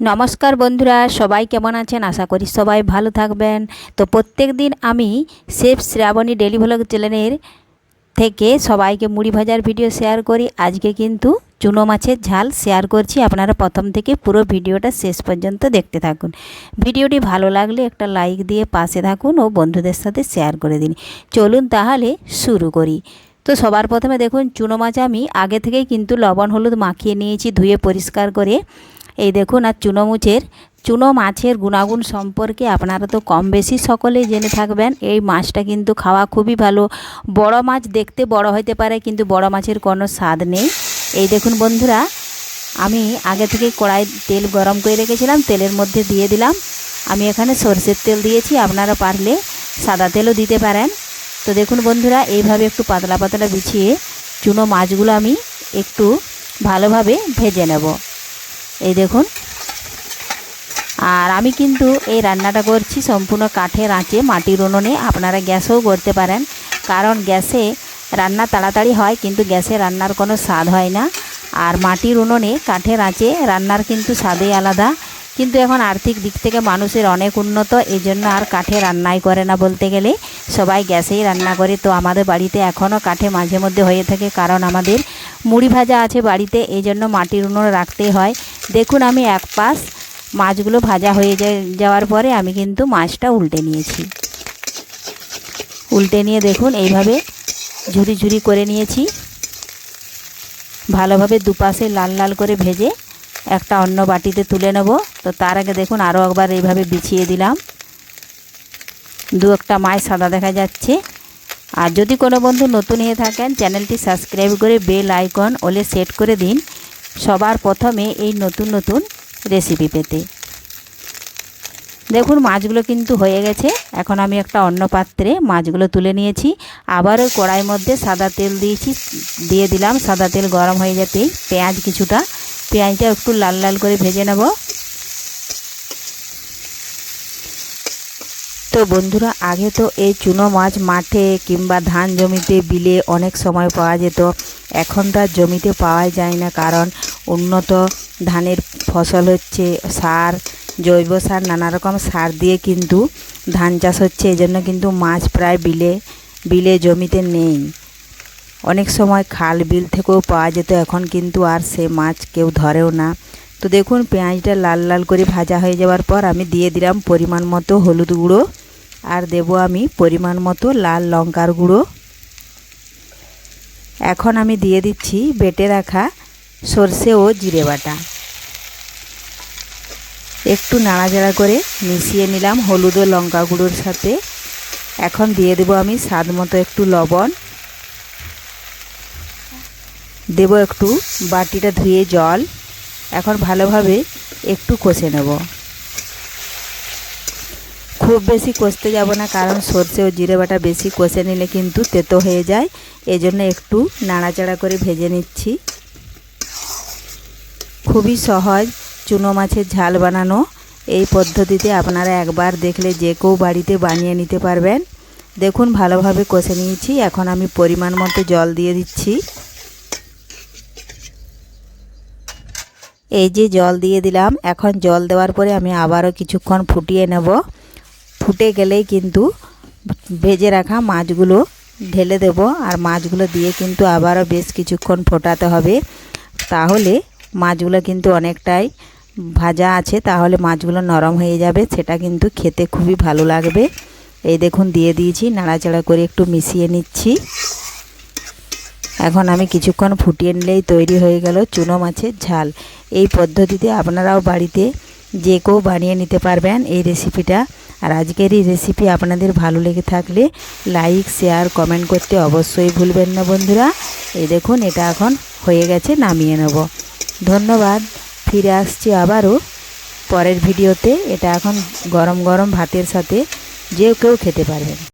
नमस्कार बंधुरा सबाई केमन आছেন आशा करी सबाई भालो थाकबेन। तो प्रत्येक दिन आमी शेफ श्रावणी डेली व्लग चैनेलेर থেকে সবাইকে মুড়ি ভাজার ভিডিও শেয়ার করি। আজকে কিন্তু চুনো মাছের ঝাল শেয়ার করছি। আপনারা প্রথম থেকে পুরো ভিডিওটা শেষ পর্যন্ত দেখতে থাকুন। ভিডিওটি ভালো লাগলে একটা লাইক দিয়ে পাশে থাকুন ও বন্ধুদের সাথে শেয়ার করে দিন। চলুন তাহলে শুরু করি। তো সবার প্রথমে দেখুন চুনো মাছ আমি আগে থেকেই কিন্তু লবণ হলুদ মাখিয়ে নিয়েছি, ধুয়ে পরিষ্কার করে। এই দেখুন, আর চুনো মাছের গুণাগুণ সম্পর্কে আপনারা তো কম বেশি সকলেই জেনে থাকবেন। এই মাছটা কিন্তু খাওয়া খুবই ভালো। বড় মাছ দেখতে বড় হতে পারে, কিন্তু বড় মাছের কোনো স্বাদ নেই। এই দেখুন বন্ধুরা, আমি আগে থেকে কড়াই তেল গরম করে রেখেছিলাম, তেলের মধ্যে দিয়ে দিলাম। আমি এখানে সরষের তেল দিয়েছি, আপনারা পারলে সাদা তেলও দিতে পারেন। তো দেখুন বন্ধুরা, এইভাবে একটু পাতলা পাতলা বিছিয়ে চুনো মাছগুলো আমি একটু ভালোভাবে ভেজে নেব। এই দেখুন, আর আমি কিন্তু এই রান্নাটা করছি সম্পূর্ণ কাঠের আঁচে, মাটির উনুনে। আপনারা গ্যাসেও করতে পারেন, কারণ গ্যাসে রান্না তাড়াতাড়ি হয় কিন্তু গ্যাসে রান্নার কোনো স্বাদ হয় না। আর মাটির উনুনে কাঠের আঁচে রান্নার কিন্তু স্বাদই আলাদা। কিন্তু এখন আর্থিক দিক থেকে মানুষের অনেক উন্নত, এই জন্য আর কাঠে রান্নাই করে না বলতে গেলে, সবাই গ্যাসেই রান্না করে। তো আমাদের বাড়িতে এখনও কাঠে মাঝে মধ্যে হয়ে থাকে, কারণ আমাদের মুড়ি ভাজা আছে বাড়িতে, এই জন্য মাটির উনুন রাখতেই হয়। দেখুন, আমি এক পাশ মাছগুলো ভাজা হয়ে যাওয়ার পরে আমি কিন্তু মাছটা উল্টে নিয়েছি। উল্টে নিয়ে দেখুন এইভাবে ঝুরি ঝুরি করে নিয়েছি। ভালোভাবে দুপাশে লাল লাল করে ভেজে একটা অন্য বাটিতে তুলে নেব। তো তার আগে দেখুন আরও একবার এইভাবে বিছিয়ে দিলাম। দু একটা মাছ সাদা দেখা যাচ্ছে। আর যদি কোনো বন্ধু নতুন হয়ে থাকেন, চ্যানেলটি সাবস্ক্রাইব করে বেল আইকন ওলে সেট করে দিন সবার প্রথমে এই নতুন নতুন রেসিপি পেতে। দেখুন মাছগুলো কিন্তু হয়ে গেছে। এখন আমি একটা অন্য পাত্রে মাছগুলো তুলে নিয়েছি। আবার ওই কড়াইয়ের মধ্যে সাদা তেল দিয়ে দিলাম। সাদা তেল গরম হয়ে যেতেই পেঁয়াজটা একটু লাল লাল করে ভেজে নেব। তো বন্ধুরা, আগে তো এই চুনো মাছ মাঠে কিংবা ধান জমিতে বিলে অনেক সময় পাওয়া যেত। এখন তো আর জমিতে পাওয়া যায় না, কারণ উন্নত ধানের ফসল হচ্ছে, জৈব সার নানা রকম সার দিয়ে কিন্তু ধান চাষ হচ্ছে। এই জন্য কিন্তু মাছ প্রায় বিলে জমিতে নেই। অনেক সময় খাল বিল থেকেও পাওয়া যেত, এখন কিন্তু আর সে মাছ কেউ ধরেও না। তো দেখুন পেঁয়াজটা লাল লাল করে ভাজা হয়ে যাওয়ার পর আমি দিয়ে দিলাম পরিমাণ মতো হলুদ গুঁড়ো, আর দেব আমি পরিমাণ মতো লাল লঙ্কার গুঁড়ো। এখন আমি দিয়ে দিচ্ছি বেটে রাখা সর্ষে ও জিরে বাটা। একটু নাড়াচাড়া করে মিশিয়ে নিলাম হলুদ ও লঙ্কা গুঁড়োর সাথে। এখন দিয়ে দেব আমি স্বাদ মতো একটু লবণ, দেব একটু বাটিটা ধুয়ে জল। এখন ভালোভাবে একটু কষে নেব। খুব বেশি কষতে যাব না, কারণ সর্ষে ও জিরে বাটা বেশি কষে নিলে কিন্তু তেতো হয়ে যায়। এজন্য একটু নাড়াচাড়া করে ভেজে নিচ্ছি। খুবই সহজ চুনো মাছের ঝাল বানানো। এই পদ্ধতিতে আপনারা একবার দেখলে যে কেউ বাড়িতে বানিয়ে নিতে পারবেন। দেখুন ভালোভাবে কষে নিয়েছি। এখন আমি পরিমাণ মতো জল দিয়ে দিচ্ছি। এই যে জল দিয়ে দিলাম। এখন জল দেওয়ার পরে আমি আবারও কিছুক্ষণ ফুটিয়ে নেব। ফুটে গেলেই কিন্তু ভেজে রাখা মাছগুলো ঢেলে দেব, আর মাছগুলো দিয়ে কিন্তু আবারও বেশ কিছুক্ষণ ফোটাতে হবে। তাহলে মাছগুলো কিন্তু অনেকটাই ভাজা আছে, তাহলে মাছগুলো নরম হয়ে যাবে, সেটা কিন্তু খেতে খুবই ভালো লাগবে। এই দেখুন দিয়ে দিয়েছি, নাড়াচাড়া করে একটু মিশিয়ে নিচ্ছি। এখন আমি কিছুক্ষণ ফুটিয়ে নিলেই তৈরি হয়ে গেল চুনো মাছের ঝাল। এই পদ্ধতিতে আপনারাও বাড়িতে যে কেউ বানিয়ে নিতে পারবেন এই রেসিপিটা। আর আজকের এই রেসিপি আপনাদের ভালো লেগে থাকলে লাইক শেয়ার কমেন্ট করতে অবশ্যই ভুলবেন না বন্ধুরা। এই দেখুন এটা এখন হয়ে গেছে, নামিয়ে নেব। ধন্যবাদ। ফিরে আসছি আবারও পরের ভিডিওতে। এটা এখন গরম গরম ভাতের সাথে যে কেউ খেতে পারবেন।